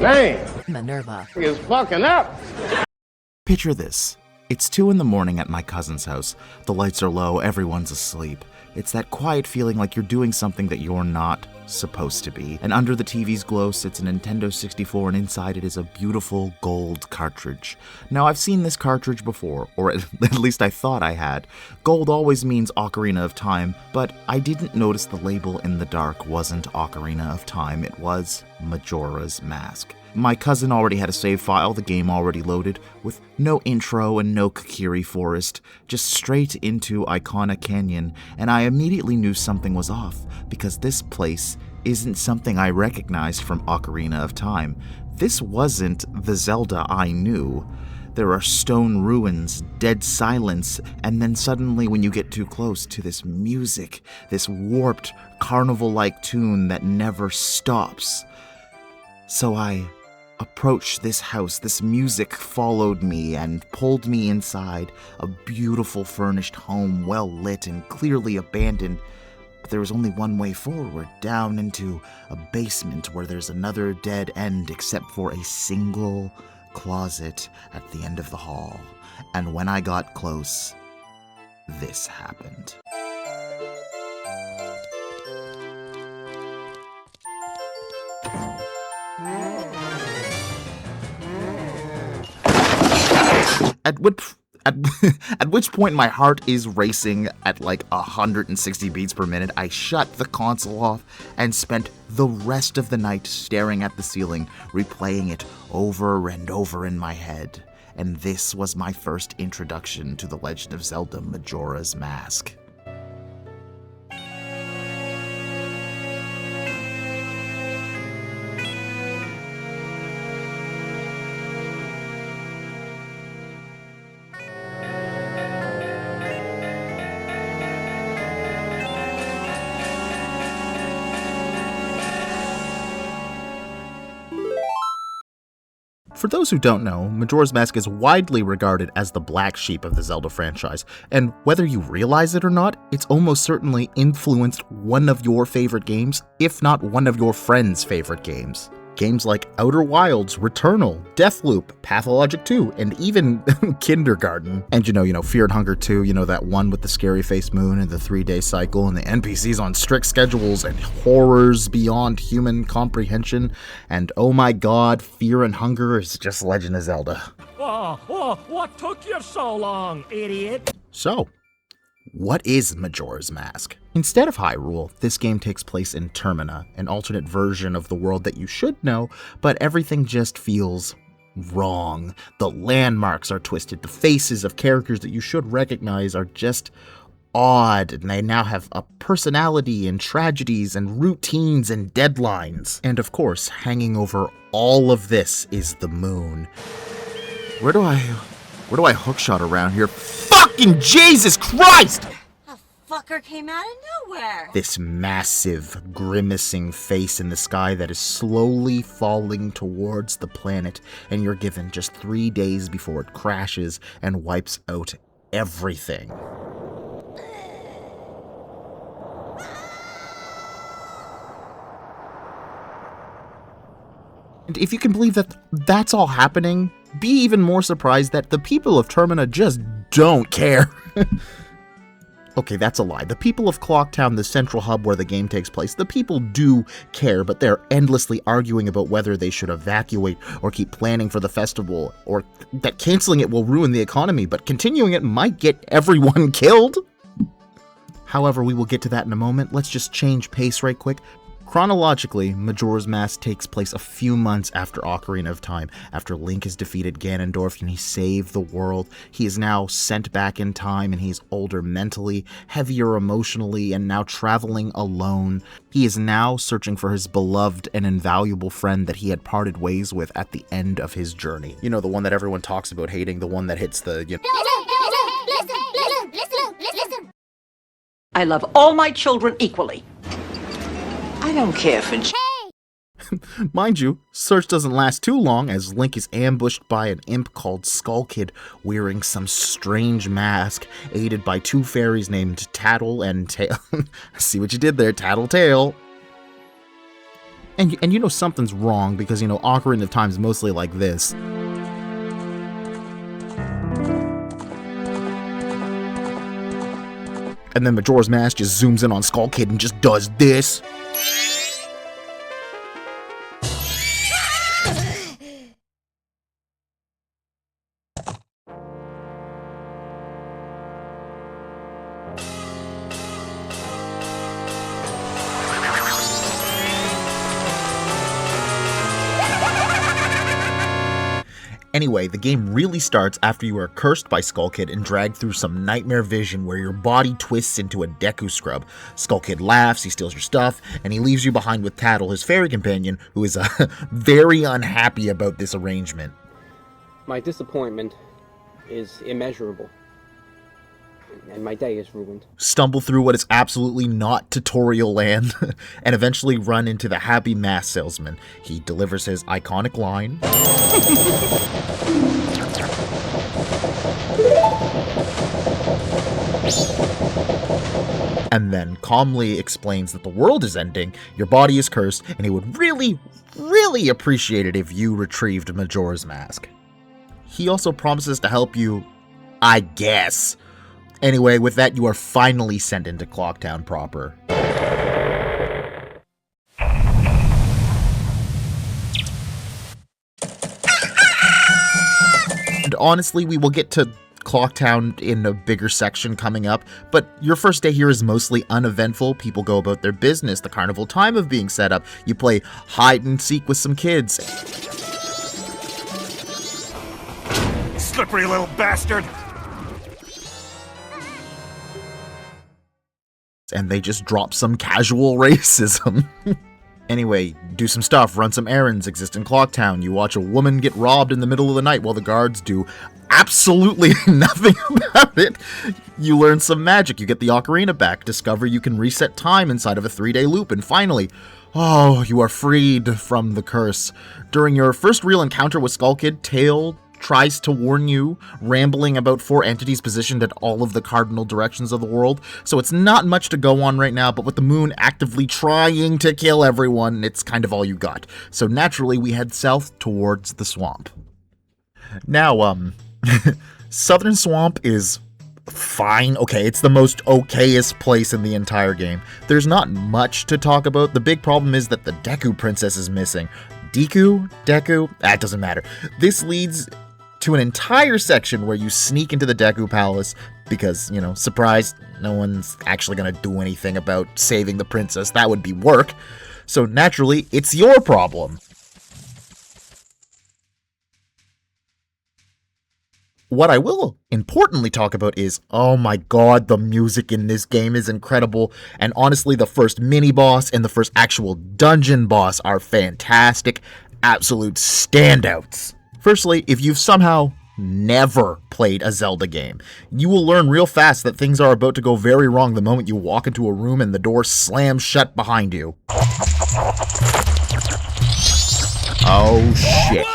Dang. Minerva. It's fucking up. Picture this. It's 2 in the morning at my cousin's house. The lights are low, everyone's asleep. It's that quiet feeling like you're doing something that you're not supposed to be. And under the TV's glow sits a Nintendo 64, and inside it is a beautiful gold cartridge. Now, I've seen this cartridge before, or at least I thought I had. Gold always means Ocarina of Time, but I didn't notice the label in the dark wasn't Ocarina of Time, it was Majora's Mask. My cousin already had a save file, the game already loaded, with no intro and no Kakiri Forest, just straight into Ikana Canyon, and I immediately knew something was off, because this place isn't something I recognized from Ocarina of Time. This wasn't the Zelda I knew. There are stone ruins, dead silence, and then suddenly when you get too close to this music, this warped, carnival-like tune that never stops. So I approached this house. This music followed me and pulled me inside a beautiful furnished home, well lit and clearly abandoned. But there was only one way forward, down into a basement where there's another dead end except for a single closet at the end of the hall. And when I got close, this happened. At which point my heart is racing at like 160 beats per minute. I shut the console off and spent the rest of the night staring at the ceiling, replaying it over and over in my head. And this was my first introduction to The Legend of Zelda Majora's Mask. For those who don't know, Majora's Mask is widely regarded as the black sheep of the Zelda franchise, and whether you realize it or not, it's almost certainly influenced one of your favorite games, if not one of your friends' favorite games. Games like Outer Wilds, Returnal, Deathloop, Pathologic 2, and even Kindergarten. And you know, Fear and Hunger 2, that one with the scary face moon and the 3-day cycle and the NPCs on strict schedules and horrors beyond human comprehension. And oh my god, Fear and Hunger is just Legend of Zelda. What took you so long, idiot? So, what is Majora's Mask? Instead of Hyrule, this game takes place in Termina, an alternate version of the world that you should know, but everything just feels wrong. The landmarks are twisted, the faces of characters that you should recognize are just odd, and they now have a personality and tragedies and routines and deadlines. And of course, hanging over all of this is the moon. Where do I hookshot around here? Fucking Jesus Christ! A fucker came out of nowhere. This massive, grimacing face in the sky that is slowly falling towards the planet, and you're given just 3 days before it crashes and wipes out everything. And if you can believe that that's all happening, be even more surprised that the people of Termina just don't care. Okay, that's a lie. The people of Clocktown, the central hub where the game takes place, the people do care, but they're endlessly arguing about whether they should evacuate or keep planning for the festival, or that canceling it will ruin the economy, but continuing it might get everyone killed. However, we will get to that in a moment. Let's just change pace right quick. Chronologically, Majora's Mask takes place a few months after Ocarina of Time, after Link has defeated Ganondorf and he saved the world. He is now sent back in time and he's older mentally, heavier emotionally, and now traveling alone. He is now searching for his beloved and invaluable friend that he had parted ways with at the end of his journey. You know, the one that everyone talks about hating, the one that hits the, Listen. I love all my children equally. I don't care for... Mind you, search doesn't last too long as Link is ambushed by an imp called Skull Kid wearing some strange mask, aided by 2 fairies named Tattle and Tail. See what you did there, Tattletale. And you know something's wrong because, Ocarina of Time's mostly like this. And then Majora's Mask just zooms in on Skull Kid and just does this. Anyway, the game really starts after you are cursed by Skull Kid and dragged through some nightmare vision where your body twists into a Deku scrub. Skull Kid laughs, he steals your stuff, and he leaves you behind with Tattle, his fairy companion, who is very unhappy about this arrangement. My disappointment is immeasurable, and my day is ruined. Stumble through what is absolutely not tutorial land, and eventually run into the happy mask salesman. He delivers his iconic line. And then calmly explains that the world is ending, your body is cursed, and he would really, really appreciate it if you retrieved Majora's Mask. He also promises to help you, I guess. Anyway, with that, you are finally sent into Clocktown proper. And honestly, we will get to Clocktown in a bigger section coming up, but your first day here is mostly uneventful. People go about their business, the carnival time of being set up. You play hide and seek with some kids. Slippery little bastard! And they just drop some casual racism. Anyway, do some stuff, run some errands, exist in Clocktown. You watch a woman get robbed in the middle of the night while the guards do absolutely nothing about it. You learn some magic, you get the ocarina back, discover you can reset time inside of a 3-day loop, and finally, you are freed from the curse. During your first real encounter with Skull Kid, Tail tries to warn you, rambling about 4 entities positioned at all of the cardinal directions of the world, so it's not much to go on right now, but with the moon actively trying to kill everyone, it's kind of all you got. So naturally, we head south towards the swamp. Now, Southern Swamp is fine. Okay, it's the most okayest place in the entire game. There's not much to talk about. The big problem is that the Deku Princess is missing. Deku? That doesn't matter. This leads to an entire section where you sneak into the Deku Palace because, surprise, no one's actually going to do anything about saving the princess. That would be work. So naturally, it's your problem. What I will importantly talk about is, oh my god, the music in this game is incredible, and honestly, the first mini-boss and the first actual dungeon boss are fantastic, absolute standouts. Firstly, if you've somehow never played a Zelda game, you will learn real fast that things are about to go very wrong the moment you walk into a room and the door slams shut behind you. Oh shit.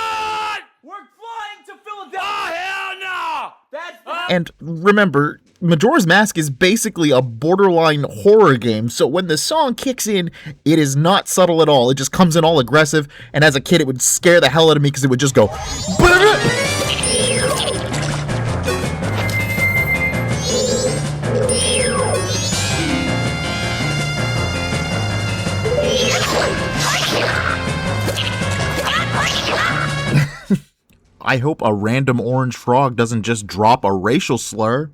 And remember, Majora's Mask is basically a borderline horror game, so when the song kicks in, it is not subtle at all. It just comes in all aggressive, and as a kid, it would scare the hell out of me because it would just go... I hope a random orange frog doesn't just drop a racial slur.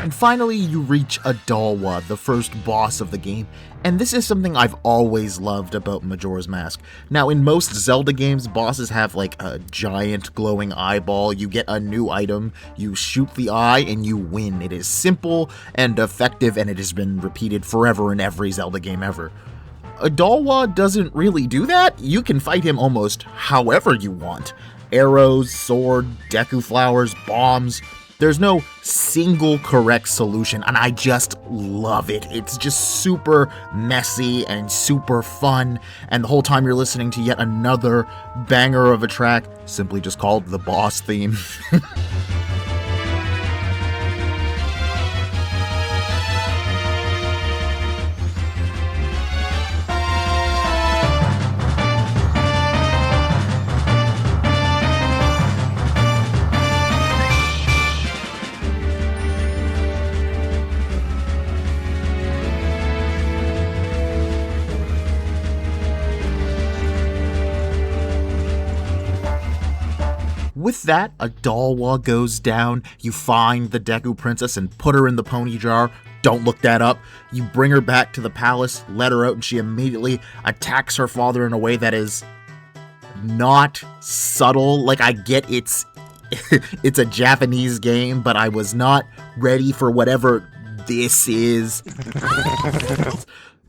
And finally, you reach Adalwa, the first boss of the game, and this is something I've always loved about Majora's Mask. Now, in most Zelda games, bosses have like a giant glowing eyeball, you get a new item, you shoot the eye, and you win. It is simple and effective, and it has been repeated forever in every Zelda game ever. Adalwa doesn't really do that. You can fight him almost however you want. Arrows, sword, Deku flowers, bombs. There's no single correct solution, and I just love it. It's just super messy and super fun, and the whole time you're listening to yet another banger of a track, simply just called the boss theme. With that, a Dalwa goes down, you find the Deku princess and put her in the pony jar. Don't look that up. You bring her back to the palace, let her out, and she immediately attacks her father in a way that is not subtle. Like, I get it's a Japanese game, but I was not ready for whatever this is.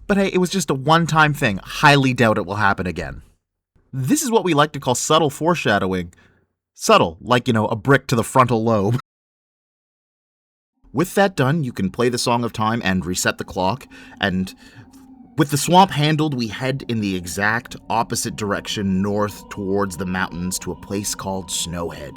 But hey, it was just a one-time thing. Highly doubt it will happen again. This is what we like to call subtle foreshadowing. Subtle, like, a brick to the frontal lobe. With that done, you can play the Song of Time and reset the clock, and with the swamp handled, we head in the exact opposite direction north towards the mountains to a place called Snowhead.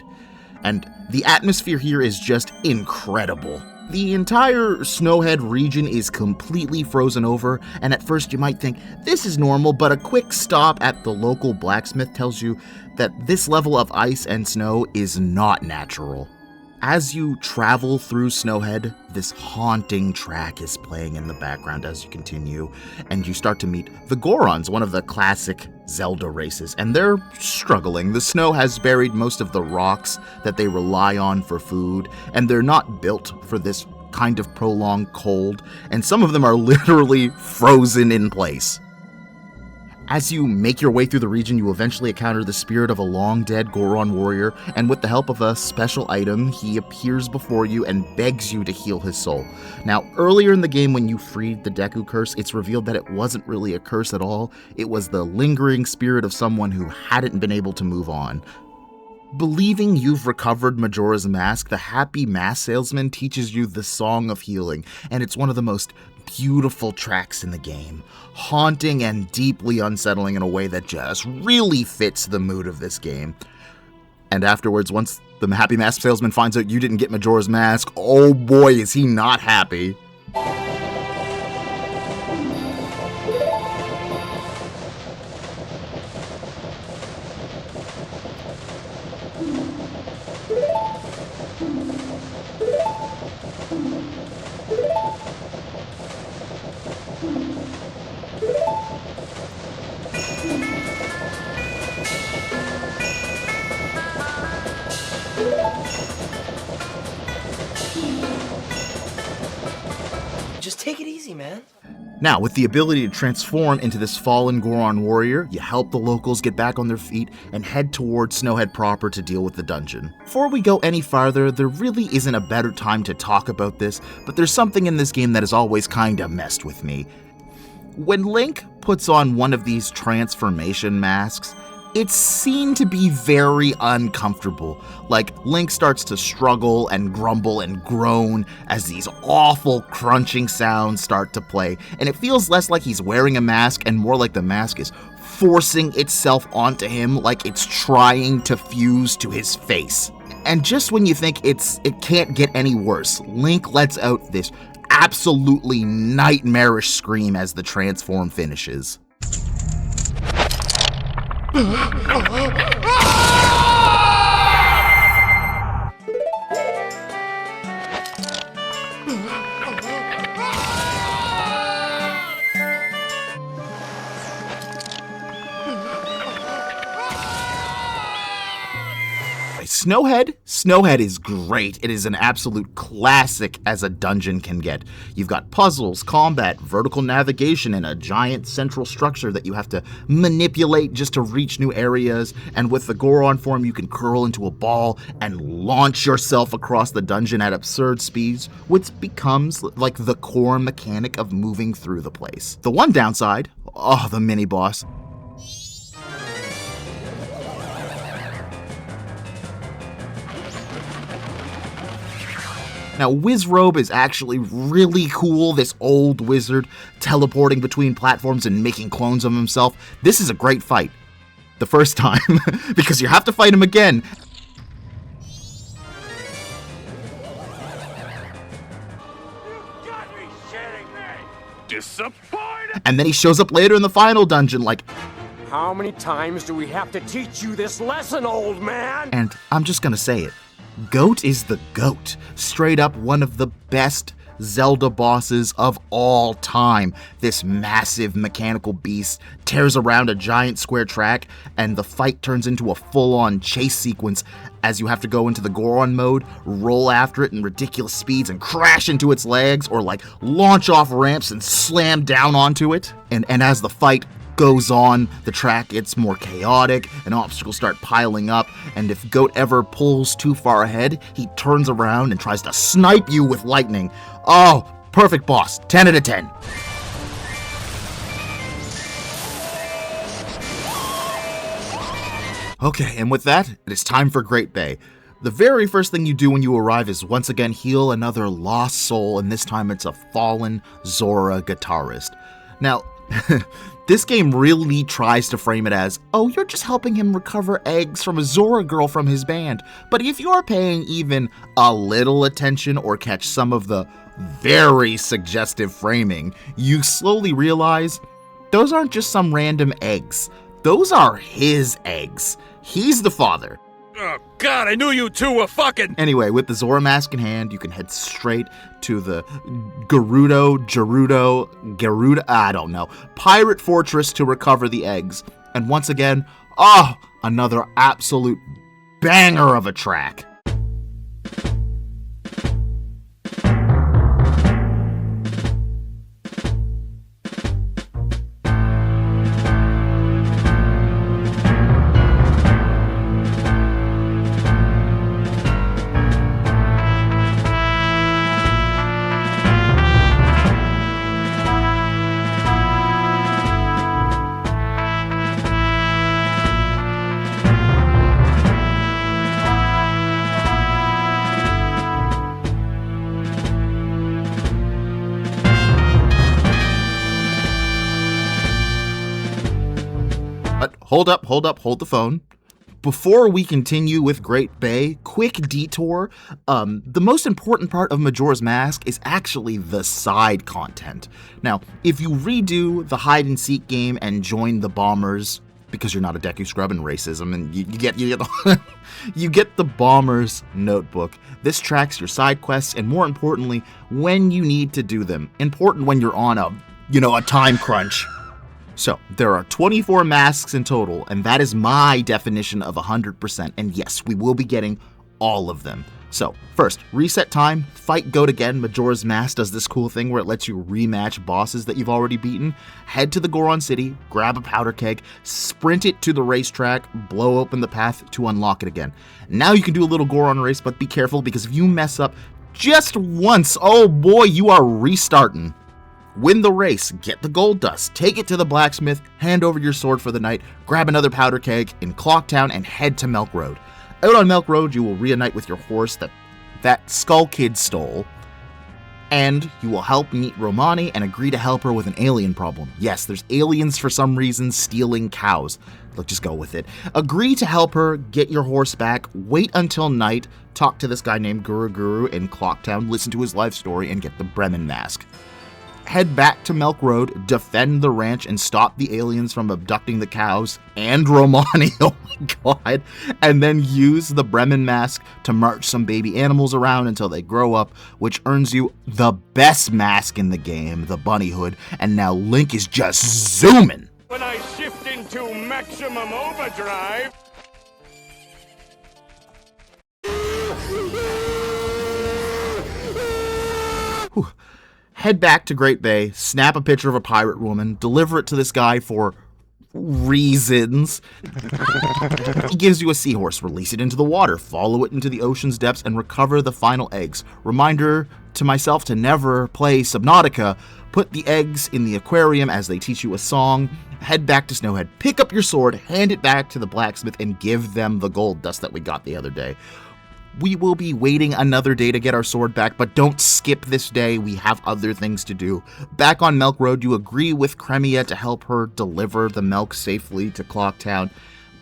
And the atmosphere here is just incredible. The entire Snowhead region is completely frozen over, and at first you might think, this is normal, but a quick stop at the local blacksmith tells you that this level of ice and snow is not natural. As you travel through Snowhead, this haunting track is playing in the background as you continue, and you start to meet the Gorons, one of the classic Zelda races, and they're struggling. The snow has buried most of the rocks that they rely on for food, and they're not built for this kind of prolonged cold, and some of them are literally frozen in place. As you make your way through the region, you eventually encounter the spirit of a long-dead Goron warrior, and with the help of a special item, he appears before you and begs you to heal his soul. Now, earlier in the game when you freed the Deku curse, it's revealed that it wasn't really a curse at all. It was the lingering spirit of someone who hadn't been able to move on. Believing you've recovered Majora's Mask, the happy mask salesman teaches you the Song of Healing, and it's one of the most beautiful tracks in the game. Haunting and deeply unsettling in a way that just really fits the mood of this game. And afterwards, once the happy mask salesman finds out you didn't get Majora's Mask, oh boy, is he not happy. Just take it easy, man. Now, with the ability to transform into this fallen Goron warrior, you help the locals get back on their feet and head towards Snowhead proper to deal with the dungeon. Before we go any farther, there really isn't a better time to talk about this, but there's something in this game that has always kinda messed with me. When Link puts on one of these transformation masks, it's seen to be very uncomfortable. Like, Link starts to struggle and grumble and groan as these awful crunching sounds start to play, and it feels less like he's wearing a mask and more like the mask is forcing itself onto him, like it's trying to fuse to his face. And just when you think it can't get any worse, Link lets out this absolutely nightmarish scream as the transform finishes. Snowhead is great. It is an absolute classic as a dungeon can get. You've got puzzles, combat, vertical navigation, and a giant central structure that you have to manipulate just to reach new areas. And with the Goron form, you can curl into a ball and launch yourself across the dungeon at absurd speeds, which becomes like the core mechanic of moving through the place. The one downside, the mini-boss. Now, Wizrobe is actually really cool, this old wizard teleporting between platforms and making clones of himself. This is a great fight. The first time, because you have to fight him again. You got me shitting me! Disappointed! And then he shows up later in the final dungeon like, How many times do we have to teach you this lesson, old man? and I'm just gonna say it. Goat is the GOAT. Straight up one of the best Zelda bosses of all time. This massive mechanical beast tears around a giant square track, and the fight turns into a full-on chase sequence as you have to go into the Goron mode, roll after it in ridiculous speeds and crash into its legs, or like launch off ramps and slam down onto it. And as the fight goes on, the track gets more chaotic and obstacles start piling up, and if Goat ever pulls too far ahead, he turns around and tries to snipe you with lightning. Oh, perfect boss. 10 out of 10. Okay, and with that, it is time for Great Bay. The very first thing you do when you arrive is once again heal another lost soul, and this time it's a fallen Zora guitarist. Now, this game really tries to frame it as, oh, you're just helping him recover eggs from a Zora girl from his band. But if you're paying even a little attention or catch some of the very suggestive framing, you slowly realize those aren't just some random eggs. Those are his eggs. He's the father. Oh, God, I knew you two were fucking... Anyway, with the Zora mask in hand, you can head straight to the Garuda, I don't know, pirate fortress to recover the eggs. And once again, another absolute banger of a track. But hold the phone. Before we continue with Great Bay, quick detour. The most important part of Majora's Mask is actually the side content. Now, if you redo the hide and seek game and join the bombers, because you're not a Deku scrub and racism, and you get you get the bomber's notebook. This tracks your side quests, and more importantly, when you need to do them. Important when you're on a time crunch. So, there are 24 masks in total, and that is my definition of 100%, and yes, we will be getting all of them. So, first, reset time, fight Goat again. Majora's Mask does this cool thing where it lets you rematch bosses that you've already beaten. Head to the Goron City, grab a powder keg, sprint it to the racetrack, blow open the path to unlock it again. Now you can do a little Goron race, but be careful because if you mess up just once, oh boy, you are restarting. Win the race, get the gold dust, take it to the blacksmith, hand over your sword for the night, grab another powder keg in Clocktown, and head to Milk Road. Out on Milk Road, you will reunite with your horse that Skull Kid stole, and you will help meet Romani and agree to help her with an alien problem. Yes, there's aliens for some reason stealing cows. Look, just go with it. Agree to help her, get your horse back, wait until night, talk to this guy named Guru in Clocktown, listen to his life story, and get the Bremen mask. Head back to Milk Road, defend the ranch, and stop the aliens from abducting the cows and Romani, oh my god, and then use the Bremen mask to march some baby animals around until they grow up, which earns you the best mask in the game, the bunny hood, and now Link is just zooming. When I shift into maximum overdrive... Whew. Head back to Great Bay, snap a picture of a pirate woman, deliver it to this guy for reasons. He gives you a seahorse, release it into the water, follow it into the ocean's depths, and recover the final eggs. Reminder to myself to never play Subnautica. Put the eggs in the aquarium as they teach you a song. Head back to Snowhead, pick up your sword, hand it back to the blacksmith, and give them the gold dust that we got the other day. We will be waiting another day to get our sword back, but don't skip this day. We have other things to do. Back on Milk Road, you agree with Cremia to help her deliver the milk safely to Clocktown.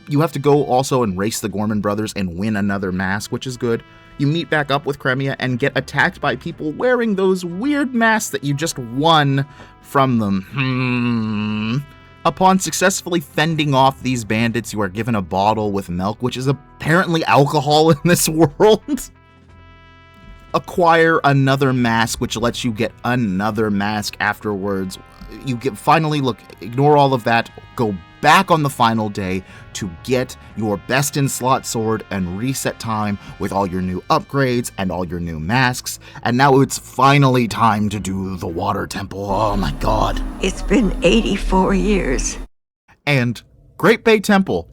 You have to go also and race the Gorman brothers and win another mask, which is good. You meet back up with Cremia and get attacked by people wearing those weird masks that you just won from them. Upon successfully fending off these bandits, you are given a bottle with milk, which is apparently alcohol in this world. acquire another mask, which lets you get another mask afterwards. You finally ignore all of that, go back on the final day to get your best in slot sword and reset time with all your new upgrades and all your new masks. And now it's finally time to do the water temple. Oh my god. It's been 84 years. And Great Bay Temple.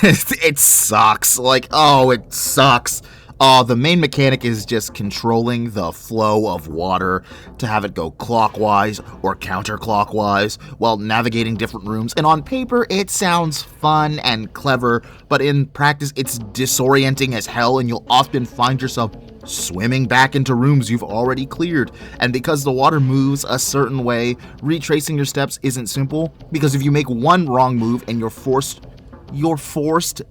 It sucks. It sucks. The main mechanic is just controlling the flow of water to have it go clockwise or counterclockwise while navigating different rooms. And on paper, it sounds fun and clever, but in practice, it's disorienting as hell, and you'll often find yourself swimming back into rooms you've already cleared. And because the water moves a certain way, retracing your steps isn't simple, because if you make one wrong move and you're forced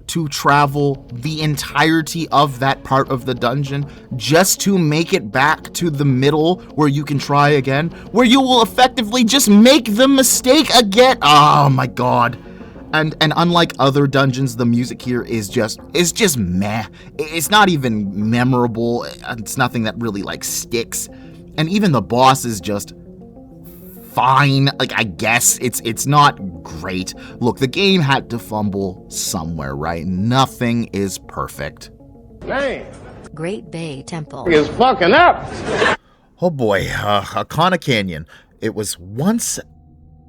to travel the entirety of that part of the dungeon just to make it back to the middle where you can try again, where you will effectively just make the mistake again. Oh my god. And unlike other dungeons, the music here is just meh. It's not even memorable. It's nothing that really sticks. And even the boss is just fine. I guess it's not great. Look, the game had to fumble somewhere, right? Nothing is perfect. Man, Great Bay Temple. is fucking up. Oh boy, Ikana Canyon. It was once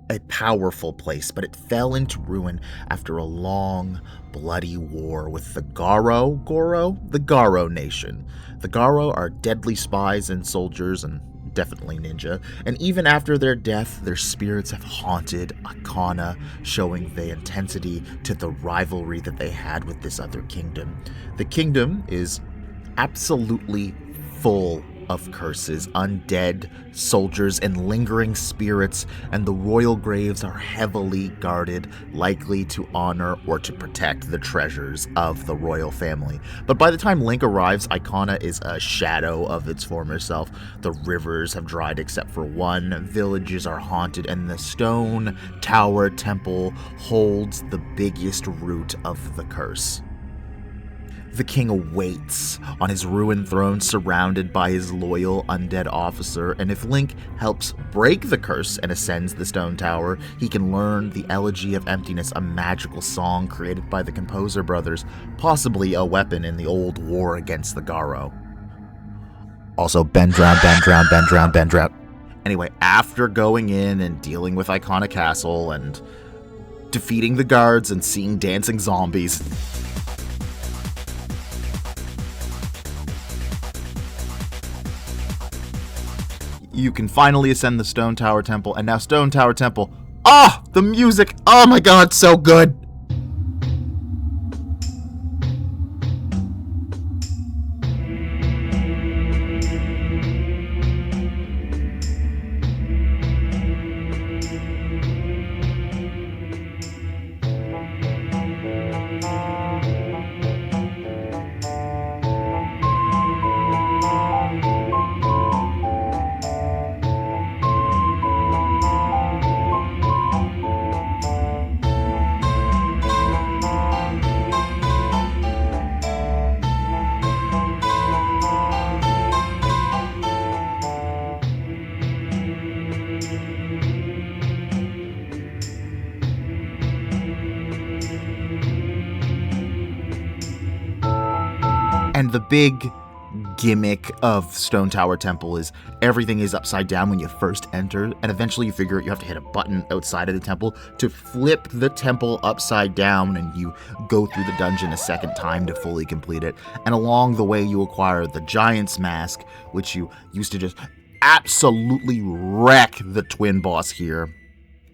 a powerful place, but it fell into ruin after a long, bloody war with the Garo Nation. The Garo are deadly spies and soldiers, and definitely ninja, and even after their death, their spirits have haunted Ikana, showing the intensity to the rivalry that they had with this other kingdom. The kingdom is absolutely full of curses, undead soldiers, and lingering spirits, and the royal graves are heavily guarded, likely to honor or to protect the treasures of the royal family. But by the time Link arrives, Ikana is a shadow of its former self. The rivers have dried except for one, villages are haunted, and the stone tower temple holds the biggest root of the curse. The king awaits on his ruined throne, surrounded by his loyal undead officer, and if Link helps break the curse and ascends the stone tower, he can learn the Elegy of Emptiness, a magical song created by the Composer brothers, possibly a weapon in the old war against the Garo. Also, bend drown, bend drown, bend drown, bend drown. Anyway, after going in and dealing with Ikana Castle and defeating the guards and seeing dancing zombies, you can finally ascend the Stone Tower Temple, and now Stone Tower Temple. The music! Oh my god, so good! And the big gimmick of Stone Tower Temple is everything is upside down when you first enter, and eventually you figure out you have to hit a button outside of the temple to flip the temple upside down, and you go through the dungeon a second time to fully complete it. And along the way you acquire the Giant's Mask, which you used to just absolutely wreck the twin boss here.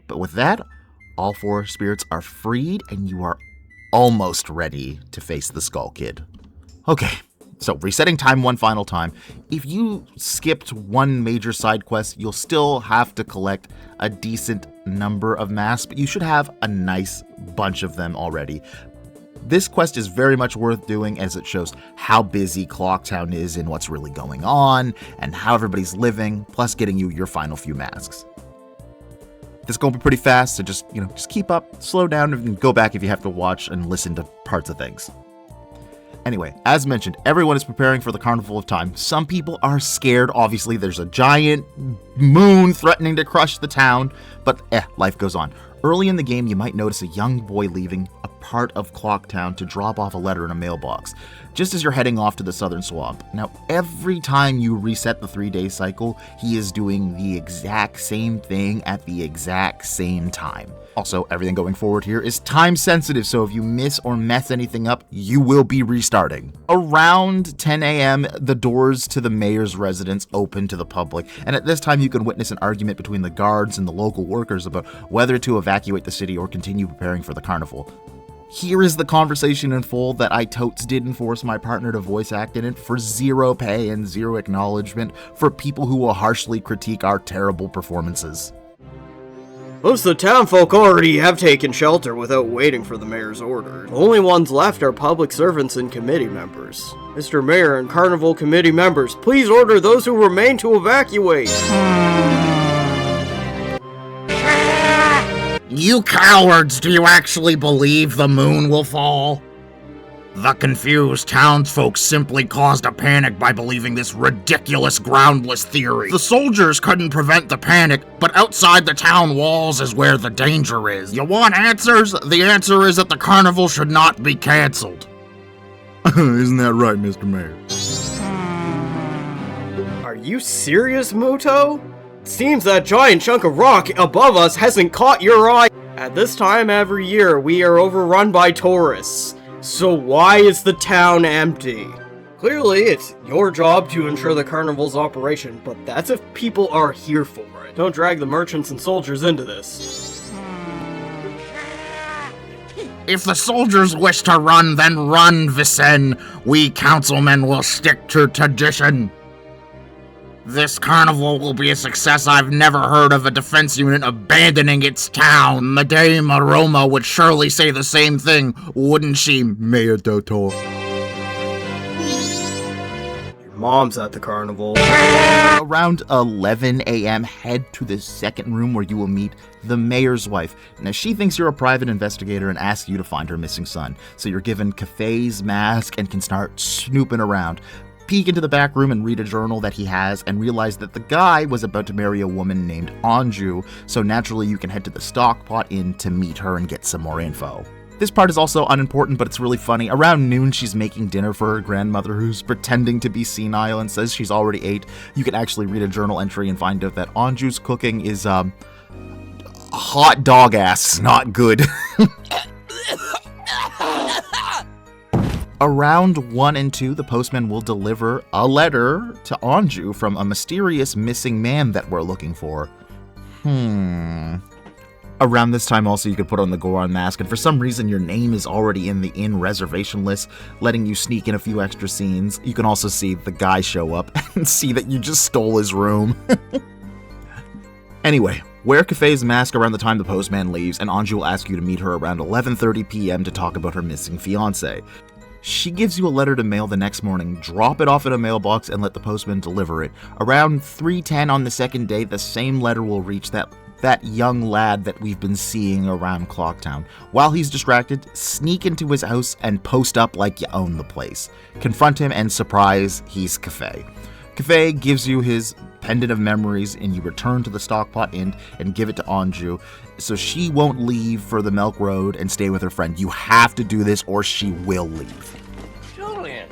But with that, all four spirits are freed, and you are almost ready to face the Skull Kid. Okay, so resetting time one final time. If you skipped one major side quest, you'll still have to collect a decent number of masks, but you should have a nice bunch of them already. This quest is very much worth doing, as it shows how busy Clocktown is and what's really going on, and how everybody's living, plus getting you your final few masks. This is going to be pretty fast, so just keep up, slow down, and go back if you have to watch and listen to parts of things. Anyway, as mentioned, everyone is preparing for the Carnival of Time. Some people are scared, obviously. There's a giant moon threatening to crush the town, but life goes on. Early in the game, you might notice a young boy leaving a part of Clocktown to drop off a letter in a mailbox, just as you're heading off to the southern swamp. Now, every time you reset the 3-day cycle, he is doing the exact same thing at the exact same time. Also, everything going forward here is time sensitive, so if you miss or mess anything up, you will be restarting. Around 10 a.m., the doors to the mayor's residence open to the public, and at this time you can witness an argument between the guards and the local workers about whether to evacuate the city or continue preparing for the carnival. Here is the conversation in full that I totes didn't force my partner to voice act in it for 0 pay and 0 acknowledgement for people who will harshly critique our terrible performances. Most of the townfolk already have taken shelter without waiting for the mayor's order. The only ones left are public servants and committee members. Mr. Mayor and Carnival Committee members, please order those who remain to evacuate. You cowards, do you actually believe the moon will fall? The confused townsfolk simply caused a panic by believing this ridiculous, groundless theory. The soldiers couldn't prevent the panic, but outside the town walls is where the danger is. You want answers? The answer is that the carnival should not be cancelled. Isn't that right, Mr. Mayor? Are you serious, Muto? Seems that giant chunk of rock above us hasn't caught your eye. At this time every year, we are overrun by tourists. So why is the town empty? Clearly, it's your job to ensure the carnival's operation, but that's if people are here for it. Don't drag the merchants and soldiers into this. If the soldiers wish to run, then run, Vicen. We councilmen will stick to tradition. This carnival will be a success. I've never heard of a defense unit abandoning its town. Madame Aroma would surely say the same thing, wouldn't she, Mayor Dotor? Your mom's at the carnival. Around 11 a.m., head to the second room where you will meet the mayor's wife. Now, she thinks you're a private investigator and asks you to find her missing son. So you're given Kafei's mask and can start snooping around. Peek into the back room and read a journal that he has and realize that the guy was about to marry a woman named Anju, so naturally you can head to the Stockpot Inn to meet her and get some more info. This part is also unimportant, but it's really funny. Around noon, she's making dinner for her grandmother, who's pretending to be senile and says she's already ate. You can actually read a journal entry and find out that Anju's cooking is, hot dog ass. Not good. Around 1 and 2, the postman will deliver a letter to Anju from a mysterious missing man that we're looking for. Around this time also you could put on the Goron mask, and for some reason your name is already in the inn reservation list, letting you sneak in a few extra scenes. You can also see the guy show up and see that you just stole his room. Anyway, wear Kafei's mask around the time the postman leaves, and Anju will ask you to meet her around 11:30 p.m. to talk about her missing fiancé. She gives you a letter to mail the next morning, drop it off in a mailbox, and let the postman deliver it. Around 3:10 on the second day, the same letter will reach that young lad that we've been seeing around Clocktown. While he's distracted, sneak into his house and post up like you own the place. Confront him and surprise, he's Kafei. Kafei gives you his pendant of memories, and you return to the Stockpot Inn and give it to Anju, so she won't leave for the Milk Road and stay with her friend. You have to do this or she will leave. Julian!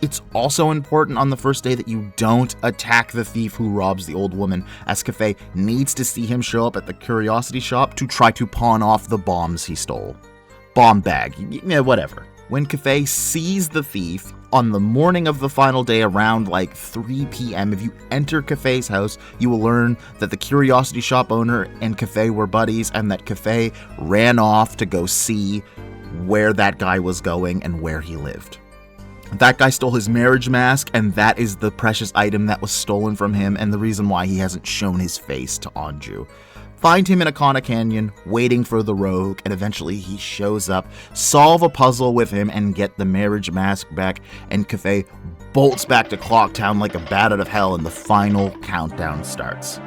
It's also important on the first day that you don't attack the thief who robs the old woman, as Kafei needs to see him show up at the curiosity shop to try to pawn off the bombs he stole. Bomb bag, whatever. When Kafei sees the thief, on the morning of the final day around like 3 p.m., if you enter Kafei's house, you will learn that the curiosity shop owner and Kafei were buddies, and that Kafei ran off to go see where that guy was going and where he lived. That guy stole his marriage mask, and that is the precious item that was stolen from him and the reason why he hasn't shown his face to Anju. Find him in Ikana Canyon, waiting for the rogue, and eventually he shows up, solve a puzzle with him, and get the marriage mask back, and Kafei bolts back to Clocktown like a bat out of hell, and the final countdown starts.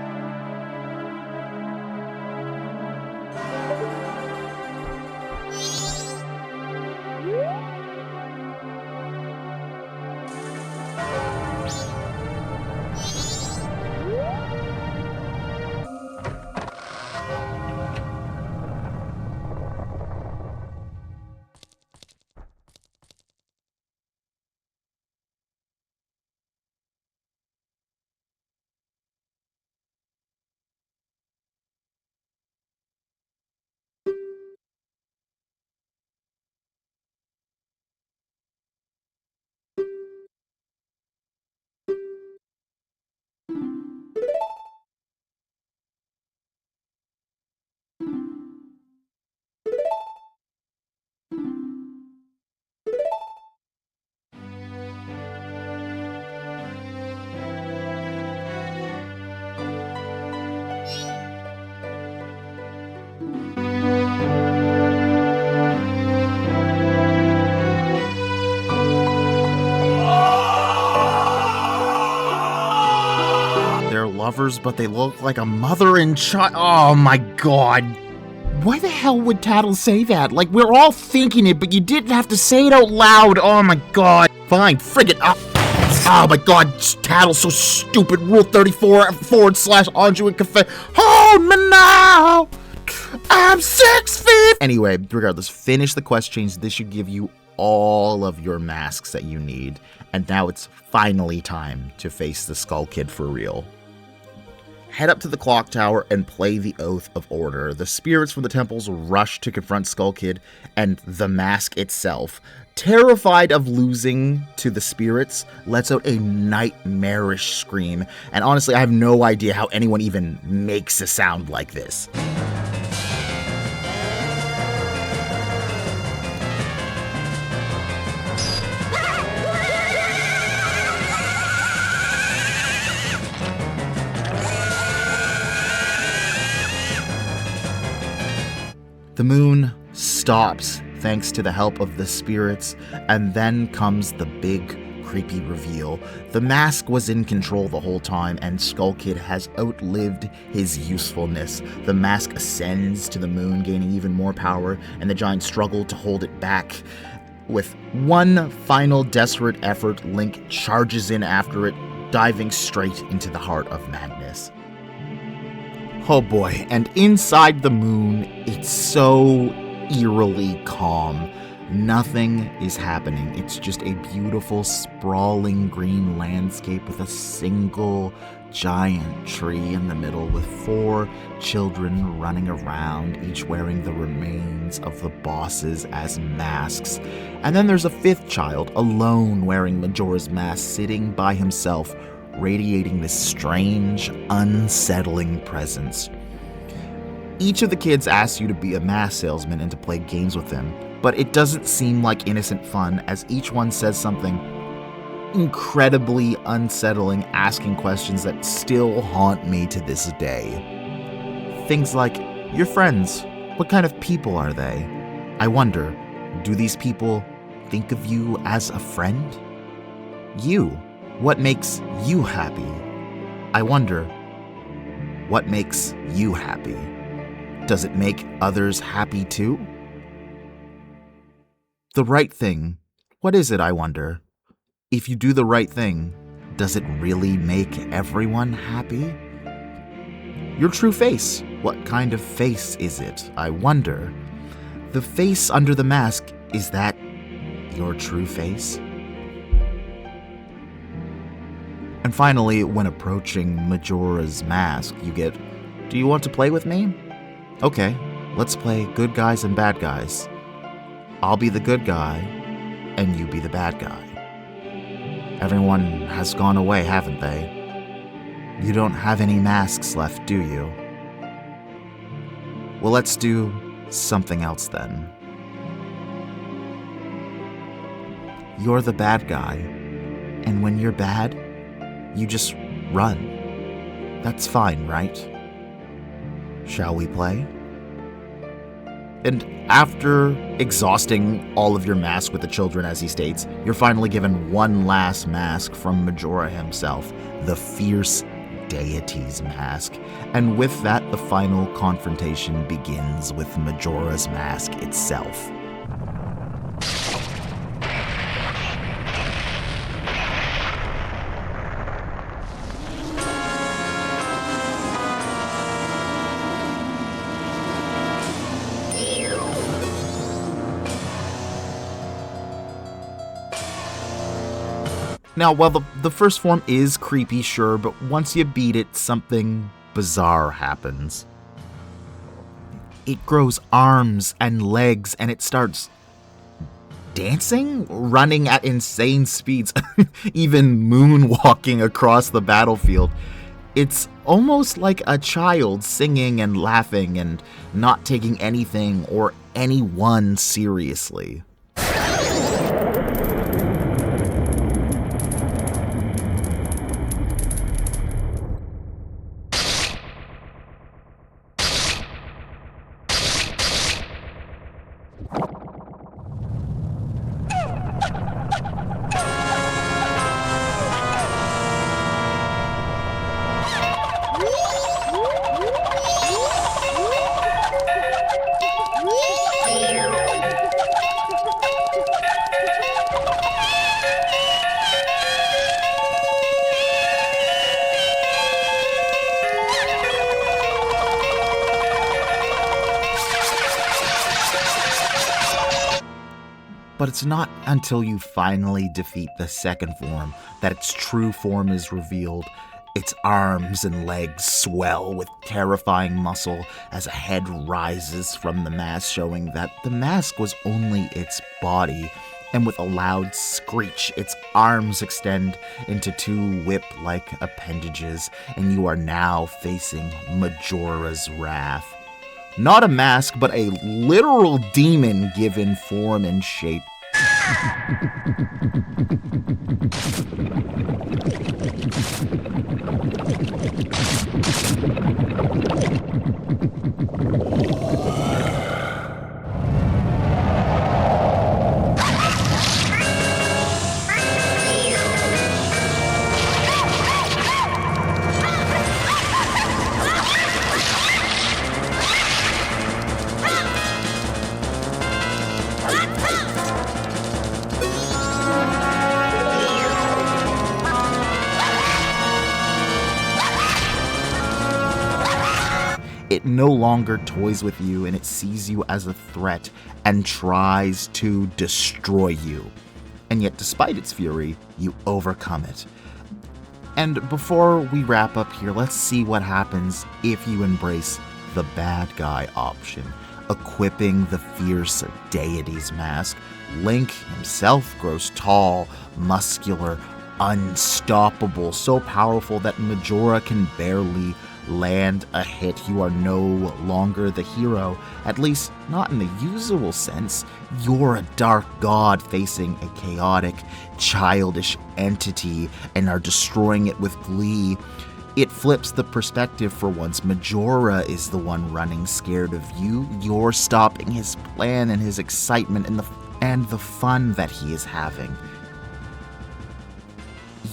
They're lovers, but they look like a mother and child. Oh my god. Why the hell would Tattle say that? Like, we're all thinking it, but you didn't have to say it out loud. Oh my god. Fine, frig it up. Oh my god, Tattle's so stupid. Rule 34 / Anju and Kafei. Hold me now. I'm 6 feet. Anyway, regardless, finish the quest change. This should give you all of your masks that you need. And now it's finally time to face the Skull Kid for real. Head up to the clock tower and play the Oath of Order. The spirits from the temples rush to confront Skull Kid and the mask itself. Terrified of losing to the spirits, lets out a nightmarish scream. And honestly, I have no idea how anyone even makes a sound like this. The moon stops thanks to the help of the spirits, and then comes the big, creepy reveal. The mask was in control the whole time, and Skull Kid has outlived his usefulness. The mask ascends to the moon, gaining even more power, and the giants struggle to hold it back. With one final desperate effort, Link charges in after it, diving straight into the heart of madness. Oh boy, and inside the moon, it's so eerily calm. Nothing is happening. It's just a beautiful, sprawling green landscape with a single giant tree in the middle with 4 children running around, each wearing the remains of the bosses as masks. And then there's a 5th child, alone wearing Majora's mask, sitting by himself, radiating this strange, unsettling presence. Each of the kids asks you to be a mask salesman and to play games with them, but it doesn't seem like innocent fun, as each one says something incredibly unsettling, asking questions that still haunt me to this day. Things like, your friends, what kind of people are they? I wonder, do these people think of you as a friend? You, what makes you happy? I wonder, what makes you happy? Does it make others happy too? The right thing, what is it, I wonder? If you do the right thing, does it really make everyone happy? Your true face, what kind of face is it, I wonder? The face under the mask, is that your true face? And finally, when approaching Majora's mask, you get, do you want to play with me? Okay, let's play good guys and bad guys. I'll be the good guy, and you be the bad guy. Everyone has gone away, haven't they? You don't have any masks left, do you? Well, let's do something else then. You're the bad guy, and when you're bad, you just run. That's fine, right? Shall we play? And after exhausting all of your masks with the children, as he states, you're finally given one last mask from Majora himself, the Fierce Deity's mask. And with that, the final confrontation begins with Majora's mask itself. Now, while the first form is creepy, sure, but once you beat it, something bizarre happens. It grows arms and legs, and it starts dancing, running at insane speeds, even moonwalking across the battlefield. It's almost like a child singing and laughing and not taking anything or anyone seriously. But it's not until you finally defeat the second form that its true form is revealed. Its arms and legs swell with terrifying muscle as a head rises from the mask, showing that the mask was only its body. And with a loud screech, its arms extend into two whip-like appendages, and you are now facing Majora's Wrath. Not a mask, but a literal demon given form and shape. It no longer toys with you, and it sees you as a threat and tries to destroy you. And yet, despite its fury, you overcome it. And before we wrap up here, let's see what happens if you embrace the bad guy option, equipping the fierce deity's mask. Link himself grows tall, muscular, unstoppable, so powerful that Majora can barely land a hit. You are no longer the hero, at least not in the usual sense. You're a dark god facing a chaotic, childish entity and are destroying it with glee. It flips the perspective for once. Majora is the one running scared of you. You're stopping his plan and his excitement and the fun that he is having.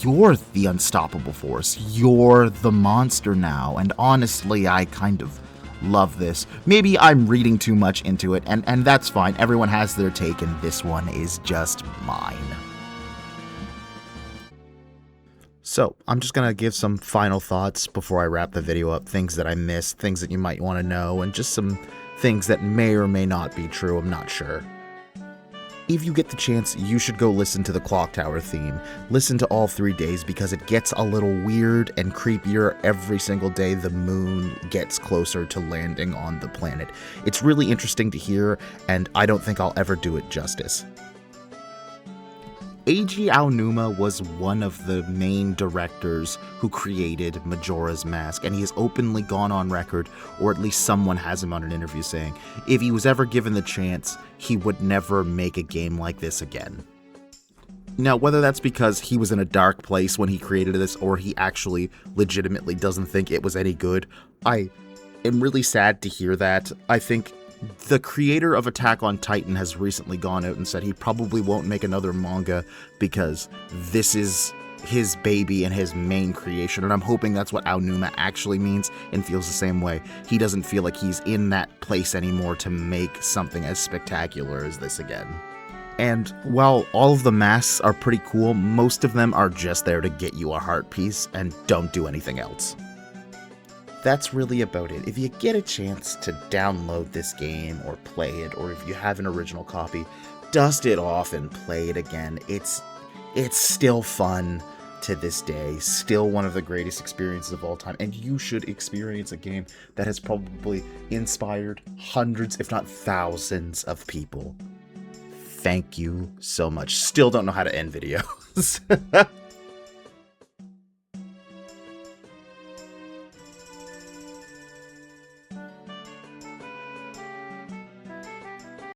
You're the unstoppable force. You're the monster now. And honestly, I kind of love this. Maybe I'm reading too much into it, and that's fine. Everyone has their take, and this one is just mine. So, I'm just gonna give some final thoughts before I wrap the video up. Things that I missed, things that you might want to know, and just some things that may or may not be true. I'm not sure. If you get the chance, you should go listen to the Clock Tower theme. Listen to all 3 days because it gets a little weird and creepier every single day the moon gets closer to landing on the planet. It's really interesting to hear, and I don't think I'll ever do it justice. Eiji Aonuma was one of the main directors who created Majora's Mask, and he has openly gone on record, or at least someone has him on an interview saying, if he was ever given the chance, he would never make a game like this again. Now, whether that's because he was in a dark place when he created this, or he actually legitimately doesn't think it was any good, I am really sad to hear that. I think the creator of Attack on Titan has recently gone out and said he probably won't make another manga because this is his baby and his main creation, and I'm hoping that's what Aonuma actually means and feels the same way. He doesn't feel like he's in that place anymore to make something as spectacular as this again. And while all of the masks are pretty cool, most of them are just there to get you a heart piece and don't do anything else. That's really about it. If you get a chance to download this game or play it, or if you have an original copy, dust it off and play it again. It's still fun to this day, still one of the greatest experiences of all time, and you should experience a game that has probably inspired hundreds, if not thousands of people. Thank you so much. Still don't know how to end videos.